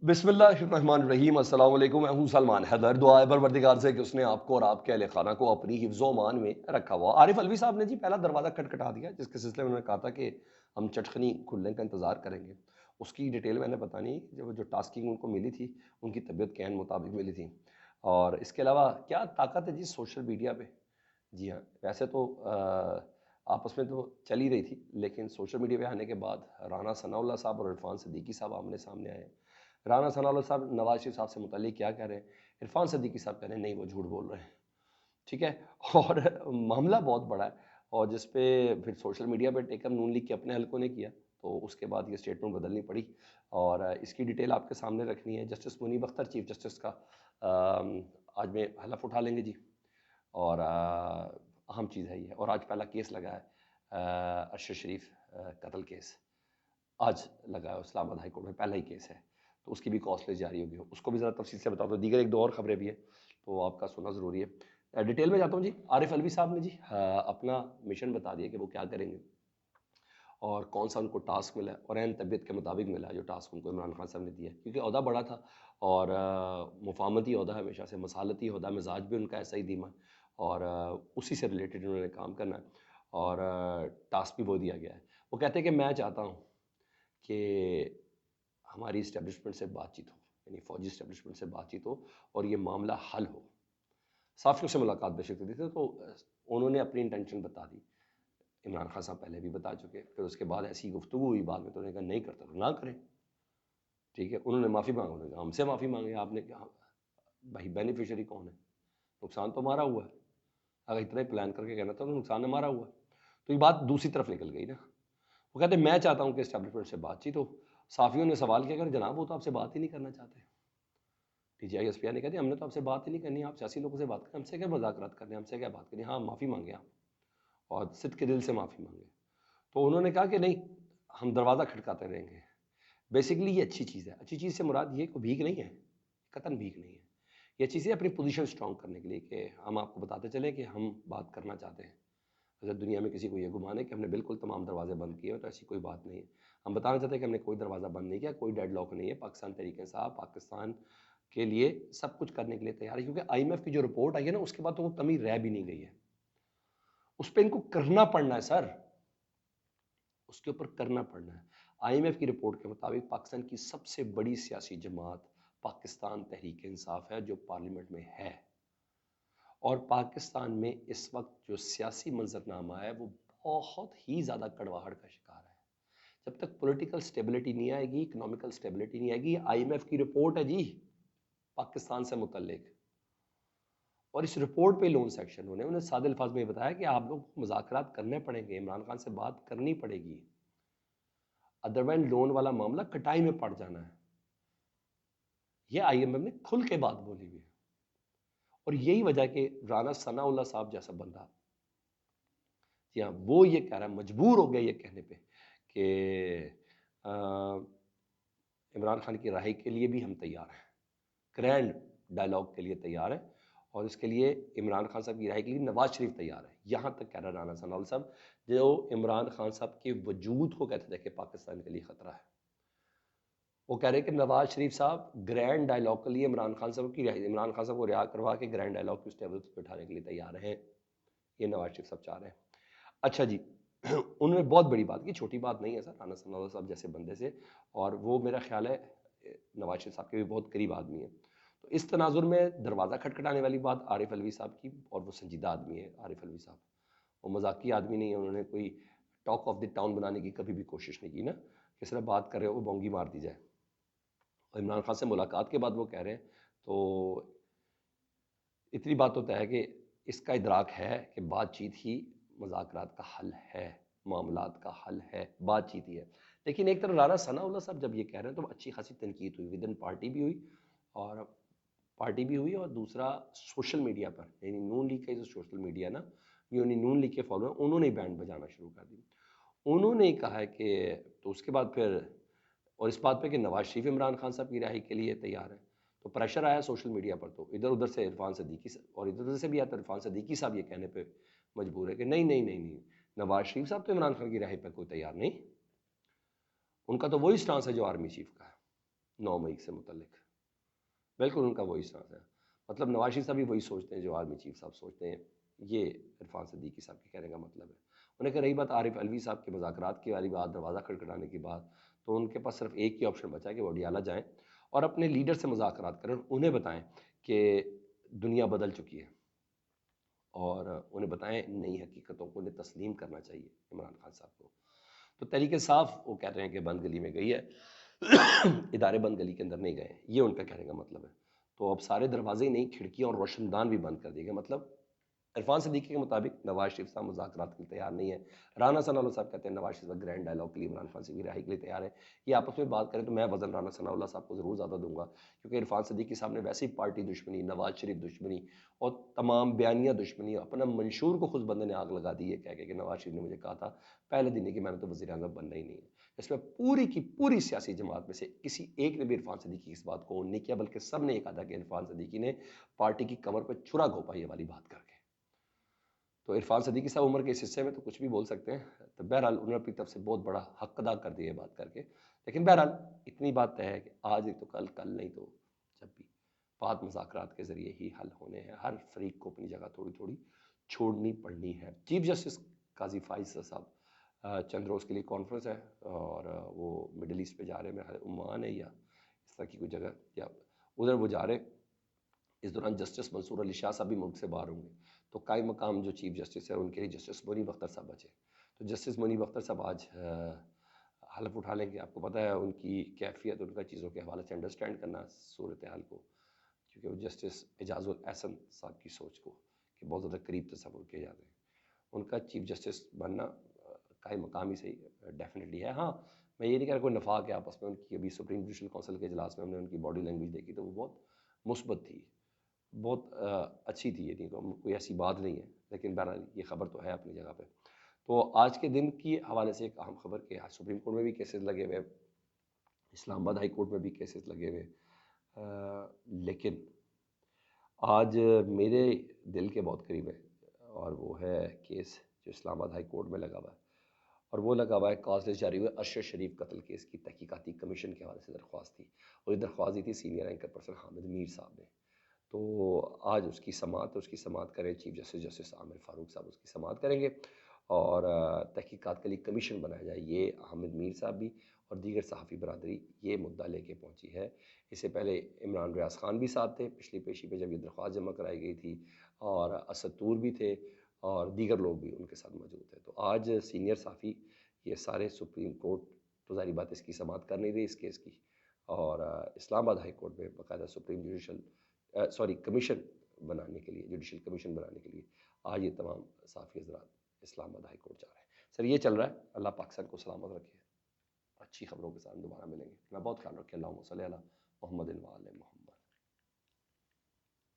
بسم اللہ الرحمن الرحیم، السلام علیکم، میں ہوں سلمان حیدر۔ دعا ہے پروردگار سے کہ اس نے آپ کو اور آپ کے اہل خانہ کو اپنی حفظ و امان میں رکھا ہوا۔ عارف الوی صاحب نے جی پہلا دروازہ کھٹکھٹا دیا، جس کے سلسلے میں انہوں نے کہا تھا کہ ہم چٹخنی کھلنے کا انتظار کریں گے۔ اس کی ڈیٹیل میں نے بتانی، جو ٹاسکنگ ان کو ملی تھی، ان کی طبیعت کے عین مطابق ملی تھی۔ اور اس کے علاوہ کیا طاقت ہے جی سوشل میڈیا پہ۔ جی ہاں، ویسے تو آپس میں تو چل ہی رہی تھی، لیکن سوشل میڈیا پہ آنے کے بعد رانا ثناء اللہ صاحب اور عرفان صدیقی صاحب آمنے سامنے آئے ہیں۔ رانا ثناء اللہ صاحب نواز شریف صاحب سے متعلق کیا کہہ رہے ہیں، عرفان صدیقی صاحب کہہ رہے ہیں نہیں وہ جھوٹ بول رہے ہیں، ٹھیک ہے۔ اور معاملہ بہت بڑا ہے، اور جس پہ پھر سوشل میڈیا پہ ٹیک اپ نون لیگ کے اپنے حلقوں نے کیا، تو اس کے بعد یہ اسٹیٹمنٹ بدلنی پڑی، اور اس کی ڈیٹیل آپ کے سامنے رکھنی ہے۔ جسٹس منیب اختر چیف جسٹس کا آج میں حلف اٹھا لیں گے جی، اور اہم چیز ہے یہ، اور آج پہلا کیس لگا ہے ارشد شریف قتل کیس، آج لگا ہے اسلام آباد ہائی کورٹ میں، پہلا ہی کیس ہے، تو اس کی بھی کاسٹلیس جاری ہوگی، اس کو بھی ذرا تفصیل سے بتا دو۔ دیگر ایک دو اور خبریں بھی ہیں تو آپ کا سننا ضروری ہے۔ ڈیٹیل میں جاتا ہوں جی۔ عارف الوی صاحب نے جی اپنا مشن بتا دیا کہ وہ کیا کریں گے، اور کون سا ان کو ٹاسک ملا ہے، اور عین طبیعت کے مطابق ملا ہے جو ٹاسک ان کو عمران خان صاحب نے دیا ہے، کیونکہ عہدہ بڑا تھا، اور مفاہمتی عہدہ ہے ہمیشہ سے، مصالحتی عہدہ، مزاج بھی ان کا ایسا ہی دھیما ہے، اور اسی سے ریلیٹڈ انہوں نے کام کرنا ہے، اور ٹاسک بھی وہ دیا گیا ہے۔ وہ کہتے ہیں کہ میں چاہتا ہوں کہ ہماری اسٹیبلشمنٹ سے بات چیت ہو، یعنی فوجی اسٹیبلشمنٹ سے بات چیت ہو، اور یہ معاملہ حل ہو۔ صحافیوں سے ملاقات بے شک دی تھی، تو انہوں نے اپنی انٹینشن بتا دی۔ عمران خان صاحب پہلے بھی بتا چکے، پھر اس کے بعد ایسی گفتگو ہوئی، بعد میں تو انہوں نے کہا نہیں کرتا تو نہ کریں، ٹھیک ہے۔ انہوں نے معافی مانگا، انہوں نے کہا ہم سے معافی مانگے، آپ نے کہا بھائی بینیفیشری کون ہے، نقصان تو ہمارا ہوا ہے، اگر اتنا ہی پلان کر کے کہنا تھا تو نقصان ہمارا ہوا ہے، تو یہ بات دوسری طرف نکل گئی نا۔ وہ کہتے ہیں میں چاہتا ہوں کہ اسٹیبلشمنٹ سے بات چیت ہو۔ صحافیوں نے سوال کیا، اگر جناب وہ تو آپ سے بات ہی نہیں کرنا چاہتے، T G I S P نے کہا دیا ہم نے تو آپ سے بات ہی نہیں کرنی، آپ سیاسی لوگوں سے بات کریں، ہم سے کیا مذاکرات کرنے، ہم سے کیا بات کرنی، ہاں معافی مانگے آپ، اور صدق کے دل سے معافی مانگے۔ تو انہوں نے کہا کہ نہیں ہم دروازہ کھٹکاتے رہیں گے۔ بیسیکلی یہ اچھی چیز ہے، اچھی چیز سے مراد یہ کوئی بھیک نہیں ہے، قطعاً بھیک نہیں ہے، یہ چیزیں اپنی پوزیشن سٹرونگ کرنے کے لیے کہ ہم آپ کو بتاتے چلیں کہ ہم بات کرنا چاہتے ہیں۔ اگر دنیا میں کسی کو یہ گمان ہے کہ ہم نے بالکل تمام دروازے بند کیے، تو ایسی کوئی بات نہیں ہے۔ ہم بتانا چاہتے ہیں کہ ہم نے کوئی دروازہ بند نہیں کیا، کوئی ڈیڈ لاک نہیں ہے، پاکستان تحریک انصاف پاکستان کے لیے سب کچھ کرنے کے لیے تیار ہے، کیونکہ آئی ایم ایف کی جو رپورٹ آئی ہے نا، اس کے بعد تو وہ کمی رہ بھی نہیں گئی ہے، اس پہ ان کو کرنا پڑنا ہے سر، اس کے اوپر کرنا پڑنا ہے۔ آئی ایم ایف کی رپورٹ کے مطابق پاکستان کی سب سے بڑی سیاسی جماعت پاکستان تحریک انصاف ہے، جو پارلیمنٹ میں ہے، اور پاکستان میں اس وقت جو سیاسی منظرنامہ ہے وہ بہت ہی زیادہ کڑواہٹ کا شکار ہے۔ جب تک پولیٹیکل سٹیبلٹی نہیں آئے گی، اکنامیکل سٹیبلٹی نہیں آئے گی، آئی ایم ایف کی رپورٹ ہے جی پاکستان سے متعلق، اور اس رپورٹ پہ لون سیکشن انہیں سادے الفاظ میں یہ بتایا کہ آپ لوگ مذاکرات کرنے پڑیں گے، عمران خان سے بات کرنی پڑے گی، ادروائز لون والا معاملہ کٹائی میں پڑ جانا ہے۔ یہ آئی ایم ایف نے کھل کے بات بولی ہوئی ہے، اور یہی وجہ کہ رانا ثناء اللہ صاحب جیسا بندہ، جی ہاں، وہ یہ کہہ رہا ہے، مجبور ہو گیا یہ کہنے پہ کہ عمران خان کی رہائی کے لیے بھی ہم تیار ہیں، گرینڈ ڈائلاگ کے لیے تیار ہیں، اور اس کے لیے عمران خان صاحب کی رہائی کے لیے نواز شریف تیار ہے۔ یہاں تک کہہ رہا ہے رانا ثناء اللہ صاحب، جو عمران خان صاحب کے وجود کو کہتے تھے کہ پاکستان کے لیے خطرہ ہے، وہ کہہ رہے ہیں کہ نواز شریف صاحب گرینڈ ڈائلاگ کے لیے عمران خان صاحب کی رہائی، عمران خان صاحب کو رہا کروا کے گرینڈ ڈائلاگ کی اسٹیبل پہ اٹھانے کے لیے تیار ہیں، یہ نواز شریف صاحب چاہ رہے ہیں۔ اچھا جی، انہوں نے بہت بڑی بات کی، چھوٹی بات نہیں ہے سر، رانا ثناء اللہ صاحب جیسے بندے سے، اور وہ میرا خیال ہے نواز شریف صاحب کے بھی بہت قریب آدمی ہیں، تو اس تناظر میں دروازہ کھٹکھٹانے والی بات عارف الوی صاحب کی، اور وہ سنجیدہ آدمی ہے عارف الوی صاحب، وہ مذاقی آدمی نہیں ہے، انہوں نے کوئی ٹاک آف دی ٹاؤن بنانے کی کبھی بھی کوشش نہیں کی نا، کس طرح بات کر رہے ہو وہ بونگی مار دی جائے۔ اور عمران خان سے ملاقات کے بعد وہ کہہ رہے ہیں، تو اتنی بات ہوتا ہے کہ اس کا ادراک ہے کہ بات چیت ہی مذاکرات کا حل ہے، معاملات کا حل ہے، بات چیت ہی ہے۔ لیکن ایک طرف رانا ثناء اللہ صاحب جب یہ کہہ رہے ہیں تو اچھی خاصی تنقید ہوئی، ودن پارٹی بھی ہوئی، اور دوسرا سوشل میڈیا پر، یعنی نون لیگ کا جو سوشل میڈیا نا، یعنی نون لیگ کے فالوور انہوں نے بینڈ بجانا شروع کر دی، انہوں نے کہا ہے کہ تو اس کے بعد پھر، اور اس بات پہ کہ نواز شریف عمران خان صاحب کی رہائی کے لیے تیار ہے، تو پریشر آیا سوشل میڈیا پر، تو ادھر ادھر سے عرفان صدیقی اور ادھر ادھر سے بھی آتا، عرفان صدیقی صاحب یہ کہنے پہ مجبور ہے کہ نہیں نہیں نہیں نہیں، نواز شریف صاحب تو عمران خان کی رہائی پہ کوئی تیار نہیں، ان کا تو وہی سٹانس ہے جو آرمی چیف کا ہے، 9 مئی سے متعلق بالکل ان کا وہی سانس ہے. مطلب نواز شریف صاحب بھی وہی سوچتے ہیں جو آرمی چیف صاحب سوچتے ہیں. یہ عرفان صدیقی صاحب کے کہنے کا مطلب ہے. انہیں کہ رہی بات عارف علوی صاحب کے مذاکرات کی والی بات، دروازہ کھٹکھٹانے کی بات، تو ان کے پاس صرف ایک ہی آپشن بچا ہے کہ وہ اڈیالہ جائیں اور اپنے لیڈر سے مذاکرات کریں، انہیں بتائیں کہ دنیا بدل چکی ہے اور انہیں بتائیں نئی حقیقتوں کو، انہیں تسلیم کرنا چاہیے عمران خان صاحب کو. تو تحریک انصاف وہ کہہ رہے ہیں کہ بند گلی میں گئی ہے، ادارے بند گلی کے اندر نہیں گئے، یہ ان کا کہنے کا مطلب ہے. تو اب سارے دروازے نہیں، کھڑکیاں اور روشن دان بھی بند کر دیے گئے. مطلب عرفان صدیقی کے مطابق نواز شریف صاحب مذاکرات کے لیے تیار نہیں ہے. رانا ثناء اللہ صاحب کہتے ہیں نواز شریف صاحب گرینڈ ڈائلاگ کے لیے عمران خان سے بھی رہائی کے لیے تیار ہے. یہ آپس میں بات کریں تو میں وزن رانا ثناء اللہ صاحب کو ضرور زیادہ دوں گا، کیونکہ عرفان صدیقی صاحب نے ویسے ہی پارٹی دشمنی، نواز شریف دشمنی اور تمام بیانیہ دشمنی، اپنا منشور کو خود بندے نے آگ لگا دی ہے کہہ کے کہ نواز شریف نے مجھے کہا تھا پہلے دن کہ میں نے تو وزیر اعظم بننا ہی نہیں ہے. اس میں پوری کی پوری سیاسی جماعت میں سے کسی ایک نے بھی عرفان صدیقی کی اس بات کو نہیں کیا، بلکہ سب نے یہ کہا تھا کہ عرفان صدیقی نے پارٹی کی کمر پہ چھرا گھونپا یہ والی بات کر کے. تو عرفان صدیقی صاحب عمر کے اس حصے میں تو کچھ بھی بول سکتے ہیں. تو بہرحال انہوں نے اپنی طرف سے بہت بڑا حق ادا کر دیا یہ بات کر کے. لیکن بہرحال اتنی بات طے ہے کہ آج نہیں تو کل، کل نہیں تو جب بھی بات مذاکرات کے ذریعے ہی حل ہونے ہیں. ہر فریق کو اپنی جگہ تھوڑی تھوڑی چھوڑنی پڑنی ہے. چیف جسٹس قاضی فائز صاحب چند روز کے لیے کانفرنس ہے اور وہ مڈل ایسٹ پہ جا رہے ہیں، میرا عمان ہے یا اس طرح کی کوئی جگہ، یا ادھر وہ جا رہے. اس دوران جسٹس منصور علی شاہ صاحب بھی ملک سے باہر ہوں گے. تو قائم مقام جو چیف جسٹس ہے ان کے لیے جسٹس منیب اختر صاحب بچے. تو جسٹس منیب اختر صاحب آج حلف اٹھا لیں گے. آپ کو پتہ ہے ان کی کیفیت، ان کا چیزوں کے حوالے سے انڈرسٹینڈ کرنا صورتحال کو، کیونکہ وہ جسٹس اعجاز الاحسن صاحب کی سوچ کو کہ بہت زیادہ قریب تصور کیے جاتے ہیں، ان کا چیف جسٹس بننا قائم مقام ہی صحیح ڈیفینیٹلی ہے. ہاں میں یہ نہیں کہہ رہا کوئی نفاق ہے آپس میں. ان کی ابھی سپریم جوڈیشل کونسل کے اجلاس میں ہم نے ان کی باڈی لینگویج دیکھی تو وہ بہت مثبت تھی، بہت اچھی تھی. یہ کوئی ایسی بات نہیں ہے، لیکن بہرحال یہ خبر تو ہے اپنی جگہ پہ. تو آج کے دن کی حوالے سے ایک اہم خبر کہ آج سپریم کورٹ میں بھی کیسز لگے ہوئے، اسلام آباد ہائی کورٹ میں بھی کیسز لگے ہوئے. لیکن آج میرے دل کے بہت قریب ہے اور وہ ہے کیس جو اسلام آباد ہائی کورٹ میں لگا ہوا ہے، اور وہ لگا ہوا ہے کاز لسٹ جاری ہوئے ارشد شریف قتل کیس کی تحقیقاتی کمیشن کے حوالے سے درخواست تھی. اور یہ درخواست دی تھی سینئر اینکر پرسن حامد میر صاحب نے. تو آج اس کی سماعت کریں چیف جسٹس عامر فاروق صاحب اس کی سماعت کریں گے اور تحقیقات کے لیے کمیشن بنایا جائے. یہ حامد میر صاحب بھی اور دیگر صحافی برادری یہ مدعا لے کے پہنچی ہے. اس سے پہلے عمران ریاض خان بھی ساتھ تھے پچھلی پیشی پہ جب یہ درخواست جمع کرائی گئی تھی، اور اسد طور بھی تھے اور دیگر لوگ بھی ان کے ساتھ موجود تھے. تو آج سینئر صحافی یہ سارے سپریم کورٹ تو ظاہری بات اس کی سماعت کر نہیں رہی اس کیس کی، اور اسلام آباد ہائی کورٹ میں باقاعدہ سپریم کمیشن بنانے کے لیے، جوڈیشل کمیشن بنانے کے لیے آج یہ تمام صحافی حضرات اسلام آباد ہائی کورٹ جا رہے ہیں. سر یہ چل رہا ہے. اللہ پاکستان کو سلامت رکھے. اچھی خبروں کے ساتھ دوبارہ ملیں گے. اپنا بہت خیال رکھیں. اللہم صلی علی محمد و علی محمد.